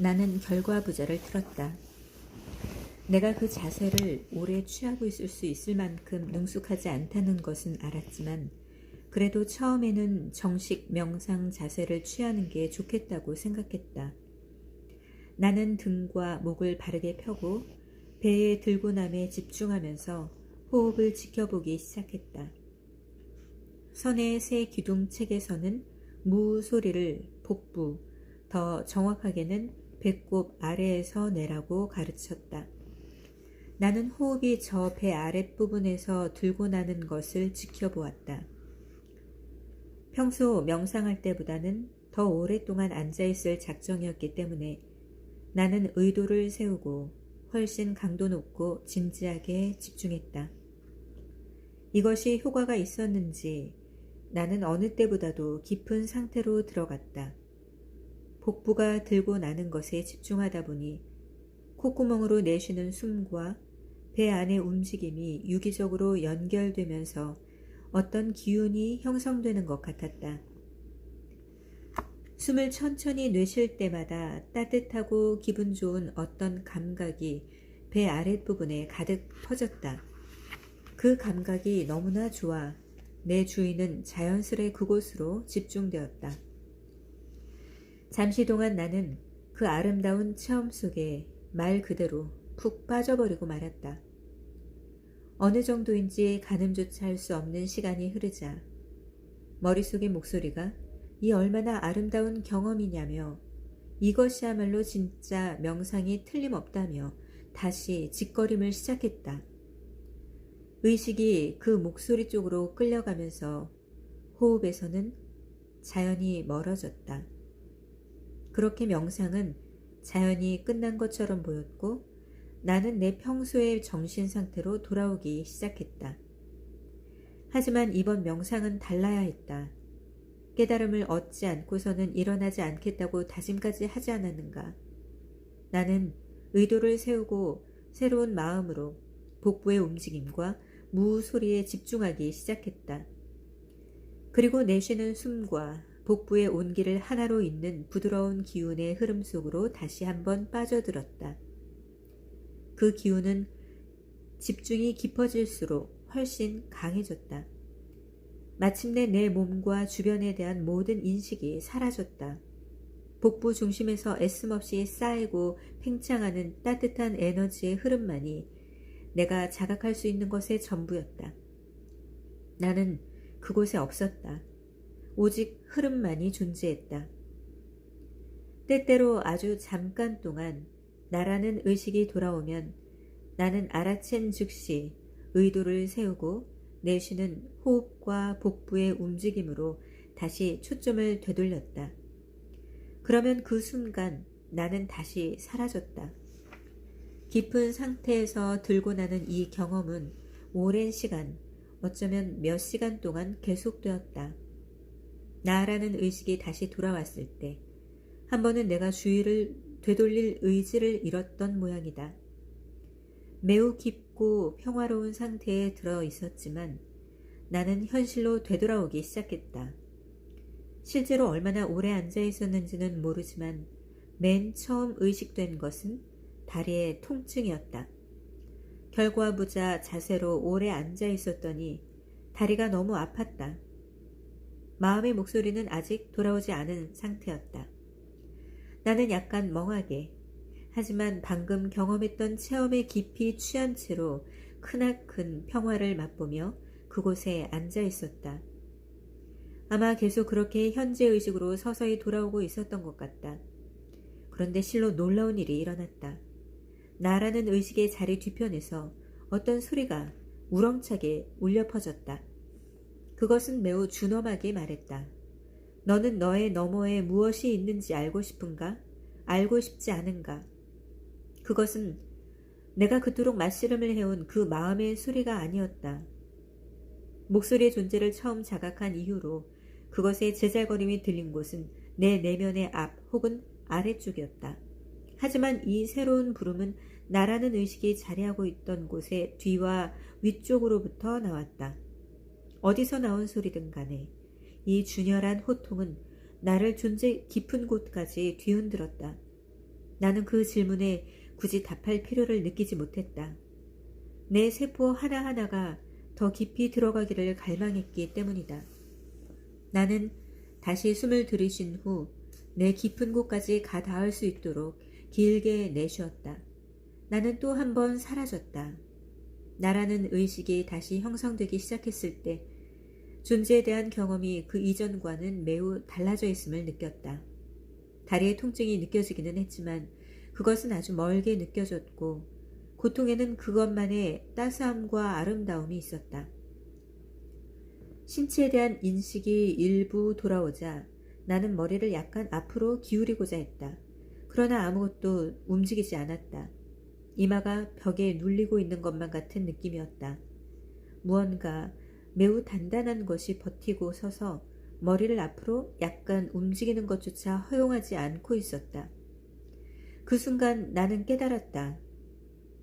나는 결과부자를 들었다. 내가 그 자세를 오래 취하고 있을 수 있을 만큼 능숙하지 않다는 것은 알았지만 그래도 처음에는 정식 명상 자세를 취하는 게 좋겠다고 생각했다. 나는 등과 목을 바르게 펴고 배의 들고남에 집중하면서 호흡을 지켜보기 시작했다. 선의 새 기둥책에서는 무 소리를 복부, 더 정확하게는 배꼽 아래에서 내라고 가르쳤다. 나는 호흡이 저 배 아랫부분에서 들고 나는 것을 지켜보았다. 평소 명상할 때보다는 더 오랫동안 앉아있을 작정이었기 때문에 나는 의도를 세우고 훨씬 강도 높고 진지하게 집중했다. 이것이 효과가 있었는지 나는 어느 때보다도 깊은 상태로 들어갔다. 복부가 들고 나는 것에 집중하다 보니 콧구멍으로 내쉬는 숨과 배 안의 움직임이 유기적으로 연결되면서 어떤 기운이 형성되는 것 같았다. 숨을 천천히 내쉴 때마다 따뜻하고 기분 좋은 어떤 감각이 배 아랫부분에 가득 퍼졌다. 그 감각이 너무나 좋아 내 주의는 자연스레 그곳으로 집중되었다. 잠시 동안 나는 그 아름다운 체험 속에 말 그대로 푹 빠져버리고 말았다. 어느 정도인지 가늠조차 할 수 없는 시간이 흐르자 머릿속의 목소리가 이 얼마나 아름다운 경험이냐며 이것이야말로 진짜 명상이 틀림없다며 다시 짓거림을 시작했다. 의식이 그 목소리 쪽으로 끌려가면서 호흡에서는 자연히 멀어졌다. 그렇게 명상은 자연히 끝난 것처럼 보였고 나는 내 평소의 정신 상태로 돌아오기 시작했다. 하지만 이번 명상은 달라야 했다. 깨달음을 얻지 않고서는 일어나지 않겠다고 다짐까지 하지 않았는가. 나는 의도를 세우고 새로운 마음으로 복부의 움직임과 무 소리에 집중하기 시작했다. 그리고 내쉬는 숨과 복부의 온기를 하나로 잇는 부드러운 기운의 흐름 속으로 다시 한번 빠져들었다. 그 기운은 집중이 깊어질수록 훨씬 강해졌다. 마침내 내 몸과 주변에 대한 모든 인식이 사라졌다. 복부 중심에서 애씀없이 쌓이고 팽창하는 따뜻한 에너지의 흐름만이 내가 자각할 수 있는 것의 전부였다. 나는 그곳에 없었다. 오직 흐름만이 존재했다. 때때로 아주 잠깐 동안 나라는 의식이 돌아오면 나는 알아챈 즉시 의도를 세우고 내쉬는 호흡과 복부의 움직임으로 다시 초점을 되돌렸다. 그러면 그 순간 나는 다시 사라졌다. 깊은 상태에서 들고 나는 이 경험은 오랜 시간, 어쩌면 몇 시간 동안 계속되었다. 나라는 의식이 다시 돌아왔을 때 한 번은 내가 주의를 되돌릴 의지를 잃었던 모양이다. 매우 깊고 평화로운 상태에 들어 있었지만 나는 현실로 되돌아오기 시작했다. 실제로 얼마나 오래 앉아 있었는지는 모르지만 맨 처음 의식된 것은 다리의 통증이었다. 결과부자 자세로 오래 앉아 있었더니 다리가 너무 아팠다. 마음의 목소리는 아직 돌아오지 않은 상태였다. 나는 약간 멍하게, 하지만 방금 경험했던 체험에 깊이 취한 채로 크나큰 평화를 맛보며 그곳에 앉아 있었다. 아마 계속 그렇게 현재의식으로 서서히 돌아오고 있었던 것 같다. 그런데 실로 놀라운 일이 일어났다. 나라는 의식의 자리 뒤편에서 어떤 소리가 우렁차게 울려 퍼졌다. 그것은 매우 준엄하게 말했다. 너는 너의 너머에 무엇이 있는지 알고 싶은가? 알고 싶지 않은가? 그것은 내가 그토록 맞씨름을 해온 그 마음의 소리가 아니었다. 목소리의 존재를 처음 자각한 이후로 그것의 제잘거림이 들린 곳은 내 내면의 앞 혹은 아래쪽이었다. 하지만 이 새로운 부름은 나라는 의식이 자리하고 있던 곳의 뒤와 위쪽으로부터 나왔다. 어디서 나온 소리든 간에 이 준열한 호통은 나를 존재 깊은 곳까지 뒤흔들었다. 나는 그 질문에 굳이 답할 필요를 느끼지 못했다. 내 세포 하나하나가 더 깊이 들어가기를 갈망했기 때문이다. 나는 다시 숨을 들이쉰 후 내 깊은 곳까지 가 닿을 수 있도록 길게 내쉬었다. 나는 또 한 번 사라졌다. 나라는 의식이 다시 형성되기 시작했을 때 존재에 대한 경험이 그 이전과는 매우 달라져 있음을 느꼈다. 다리의 통증이 느껴지기는 했지만 그것은 아주 멀게 느껴졌고 고통에는 그것만의 따스함과 아름다움이 있었다. 신체에 대한 인식이 일부 돌아오자 나는 머리를 약간 앞으로 기울이고자 했다. 그러나 아무것도 움직이지 않았다. 이마가 벽에 눌리고 있는 것만 같은 느낌이었다. 무언가 매우 단단한 것이 버티고 서서 머리를 앞으로 약간 움직이는 것조차 허용하지 않고 있었다. 그 순간 나는 깨달았다.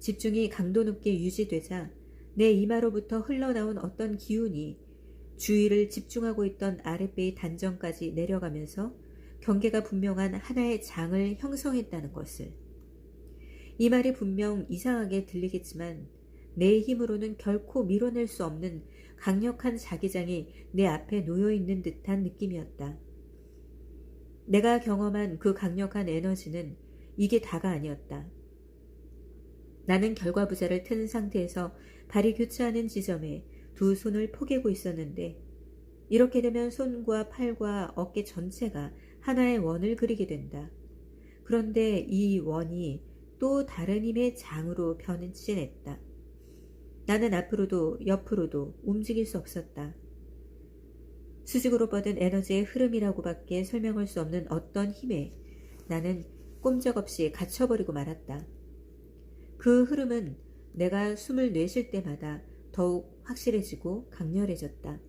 집중이 강도 높게 유지되자 내 이마로부터 흘러나온 어떤 기운이 주위를 집중하고 있던 아랫배의 단전까지 내려가면서 경계가 분명한 하나의 장을 형성했다는 것을. 이 말이 분명 이상하게 들리겠지만 내 힘으로는 결코 밀어낼 수 없는 강력한 자기장이 내 앞에 놓여있는 듯한 느낌이었다. 내가 경험한 그 강력한 에너지는 이게 다가 아니었다. 나는 결과부자를 튼 상태에서 발이 교차하는 지점에 두 손을 포개고 있었는데 이렇게 되면 손과 팔과 어깨 전체가 하나의 원을 그리게 된다. 그런데 이 원이 또 다른 힘의 장으로 변신했다. 나는 앞으로도 옆으로도 움직일 수 없었다. 수직으로 뻗은 에너지의 흐름이라고밖에 설명할 수 없는 어떤 힘에 나는 꼼짝없이 갇혀버리고 말았다. 그 흐름은 내가 숨을 내쉴 때마다 더욱 확실해지고 강렬해졌다.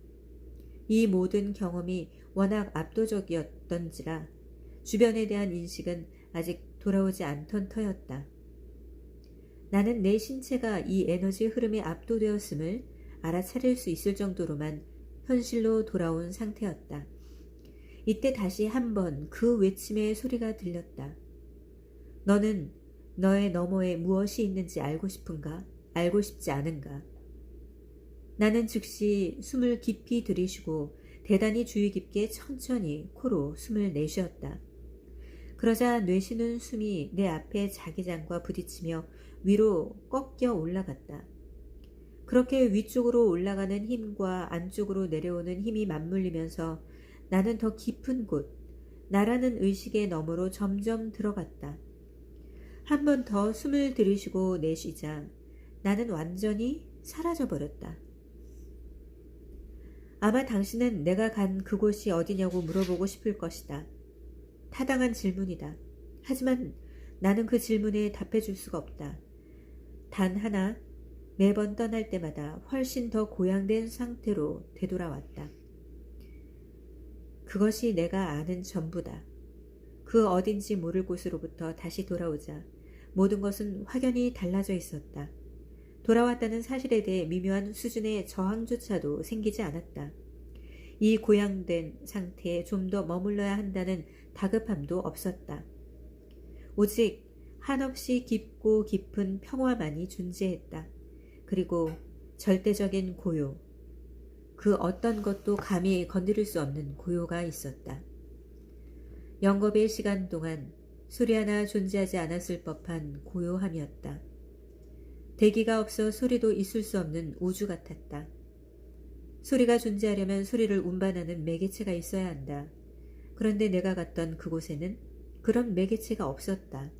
이 모든 경험이 워낙 압도적이었던지라 주변에 대한 인식은 아직 돌아오지 않던 터였다. 나는 내 신체가 이 에너지 흐름에 압도되었음을 알아차릴 수 있을 정도로만 현실로 돌아온 상태였다. 이때 다시 한번 그 외침의 소리가 들렸다. 너는 너의 너머에 무엇이 있는지 알고 싶은가? 알고 싶지 않은가? 나는 즉시 숨을 깊이 들이쉬고 대단히 주의 깊게 천천히 코로 숨을 내쉬었다. 그러자 내쉬는 숨이 내 앞에 자기장과 부딪히며 위로 꺾여 올라갔다. 그렇게 위쪽으로 올라가는 힘과 안쪽으로 내려오는 힘이 맞물리면서 나는 더 깊은 곳, 나라는 의식의 너머로 점점 들어갔다. 한 번 더 숨을 들이쉬고 내쉬자 나는 완전히 사라져버렸다. 아마 당신은 내가 간 그곳이 어디냐고 물어보고 싶을 것이다. 타당한 질문이다. 하지만 나는 그 질문에 답해줄 수가 없다. 단 하나, 매번 떠날 때마다 훨씬 더 고양된 상태로 되돌아왔다. 그것이 내가 아는 전부다. 그 어딘지 모를 곳으로부터 다시 돌아오자 모든 것은 확연히 달라져 있었다. 돌아왔다는 사실에 대해 미묘한 수준의 저항조차도 생기지 않았다. 이 고양된 상태에 좀 더 머물러야 한다는 다급함도 없었다. 오직 한없이 깊고 깊은 평화만이 존재했다. 그리고 절대적인 고요, 그 어떤 것도 감히 건드릴 수 없는 고요가 있었다. 영겁의 시간 동안 소리 하나 존재하지 않았을 법한 고요함이었다. 대기가 없어 소리도 있을 수 없는 우주 같았다. 소리가 존재하려면 소리를 운반하는 매개체가 있어야 한다. 그런데 내가 갔던 그곳에는 그런 매개체가 없었다.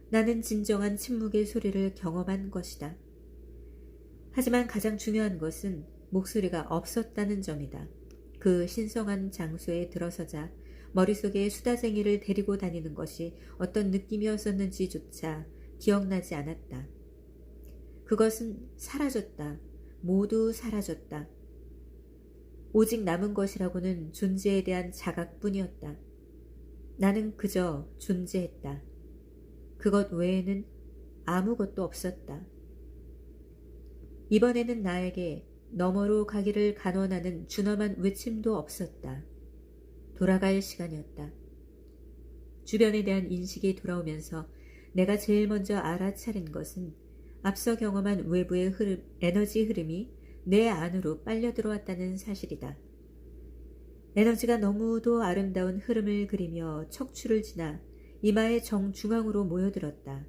나는 진정한 침묵의 소리를 경험한 것이다. 하지만 가장 중요한 것은 목소리가 없었다는 점이다. 그 신성한 장소에 들어서자 머릿속에 수다쟁이를 데리고 다니는 것이 어떤 느낌이었었는지조차 기억나지 않았다. 그것은 사라졌다. 모두 사라졌다. 오직 남은 것이라고는 존재에 대한 자각뿐이었다. 나는 그저 존재했다. 그것 외에는 아무것도 없었다. 이번에는 나에게 너머로 가기를 간원하는 준엄한 외침도 없었다. 돌아갈 시간이었다. 주변에 대한 인식이 돌아오면서 내가 제일 먼저 알아차린 것은 앞서 경험한 외부의 에너지 흐름이 내 안으로 빨려 들어왔다는 사실이다. 에너지가 너무도 아름다운 흐름을 그리며 척추를 지나 이마의 정중앙으로 모여들었다.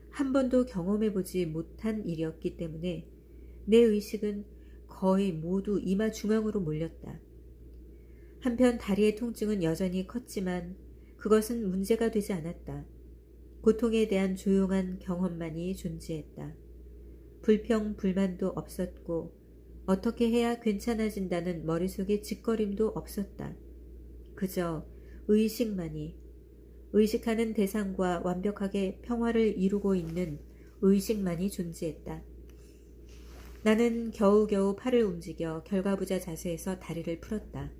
한 번도 경험해보지 못한 일이었기 때문에 내 의식은 거의 모두 이마 중앙으로 몰렸다. 한편 다리의 통증은 여전히 컸지만 그것은 문제가 되지 않았다. 고통에 대한 조용한 경험만이 존재했다. 불평, 불만도 없었고 어떻게 해야 괜찮아진다는 머릿속의 짓거림도 없었다. 그저 의식만이, 의식하는 대상과 완벽하게 평화를 이루고 있는 의식만이 존재했다. 나는 겨우겨우 팔을 움직여 결과부자 자세에서 다리를 풀었다.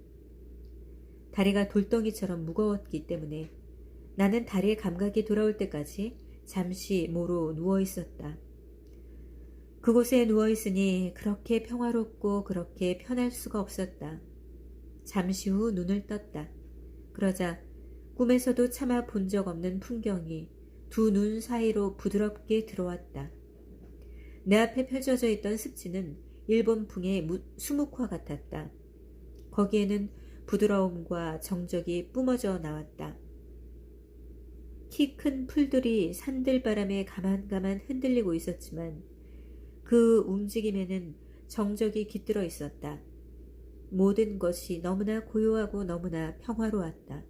다리가 돌덩이처럼 무거웠기 때문에 나는 다리의 감각이 돌아올 때까지 잠시 모로 누워 있었다. 그곳에 누워 있으니 그렇게 평화롭고 그렇게 편할 수가 없었다. 잠시 후 눈을 떴다. 그러자 꿈에서도 차마 본 적 없는 풍경이 두 눈 사이로 부드럽게 들어왔다. 내 앞에 펼쳐져 있던 습지는 일본풍의 수묵화 같았다. 거기에는 부드러움과 정적이 뿜어져 나왔다. 키 큰 풀들이 산들바람에 가만가만 흔들리고 있었지만 그 움직임에는 정적이 깃들어 있었다. 모든 것이 너무나 고요하고 너무나 평화로웠다.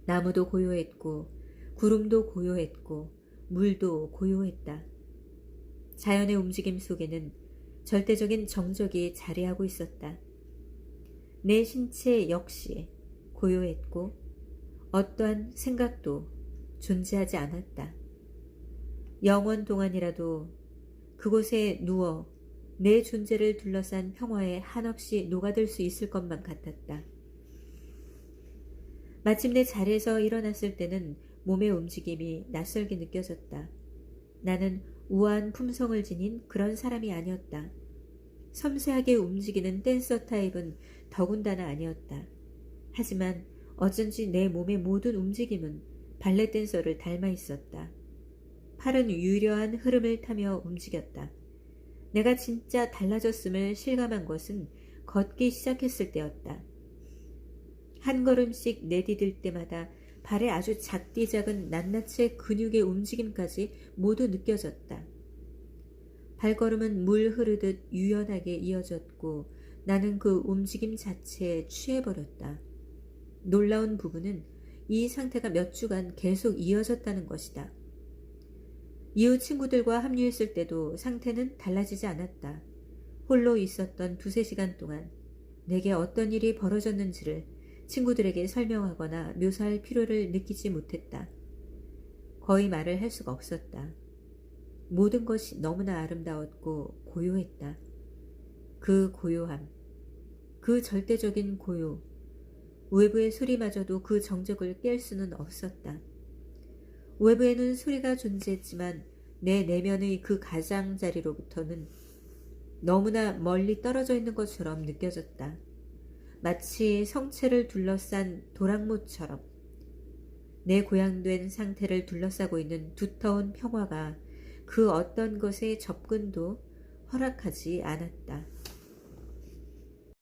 나무도 고요했고 구름도 고요했고 물도 고요했다. 자연의 움직임 속에는 절대적인 정적이 자리하고 있었다. 내 신체 역시 고요했고 어떠한 생각도 존재하지 않았다. 영원 동안이라도 그곳에 누워 내 존재를 둘러싼 평화에 한없이 녹아들 수 있을 것만 같았다. 마침내 자리에서 일어났을 때는 몸의 움직임이 낯설게 느껴졌다. 나는 우아한 품성을 지닌 그런 사람이 아니었다. 섬세하게 움직이는 댄서 타입은 더군다나 아니었다. 하지만 어쩐지 내 몸의 모든 움직임은 발레 댄서를 닮아 있었다. 팔은 유려한 흐름을 타며 움직였다. 내가 진짜 달라졌음을 실감한 것은 걷기 시작했을 때였다. 한 걸음씩 내디딜 때마다 발의 아주 작디 작은 낱낱의 근육의 움직임까지 모두 느껴졌다. 발걸음은 물 흐르듯 유연하게 이어졌고 나는 그 움직임 자체에 취해버렸다. 놀라운 부분은 이 상태가 몇 주간 계속 이어졌다는 것이다. 이후 친구들과 합류했을 때도 상태는 달라지지 않았다. 홀로 있었던 2-3시간 동안 내게 어떤 일이 벌어졌는지를 친구들에게 설명하거나 묘사할 필요를 느끼지 못했다. 거의 말을 할 수가 없었다. 모든 것이 너무나 아름다웠고 고요했다. 그 고요함, 그 절대적인 고요, 외부의 소리마저도 그 정적을 깰 수는 없었다. 외부에는 소리가 존재했지만 내 내면의 그 가장자리로부터는 너무나 멀리 떨어져 있는 것처럼 느껴졌다. 마치 성체를 둘러싼 도랑모처럼 내 고양된 상태를 둘러싸고 있는 두터운 평화가 그 어떤 것의 접근도 허락하지 않았다.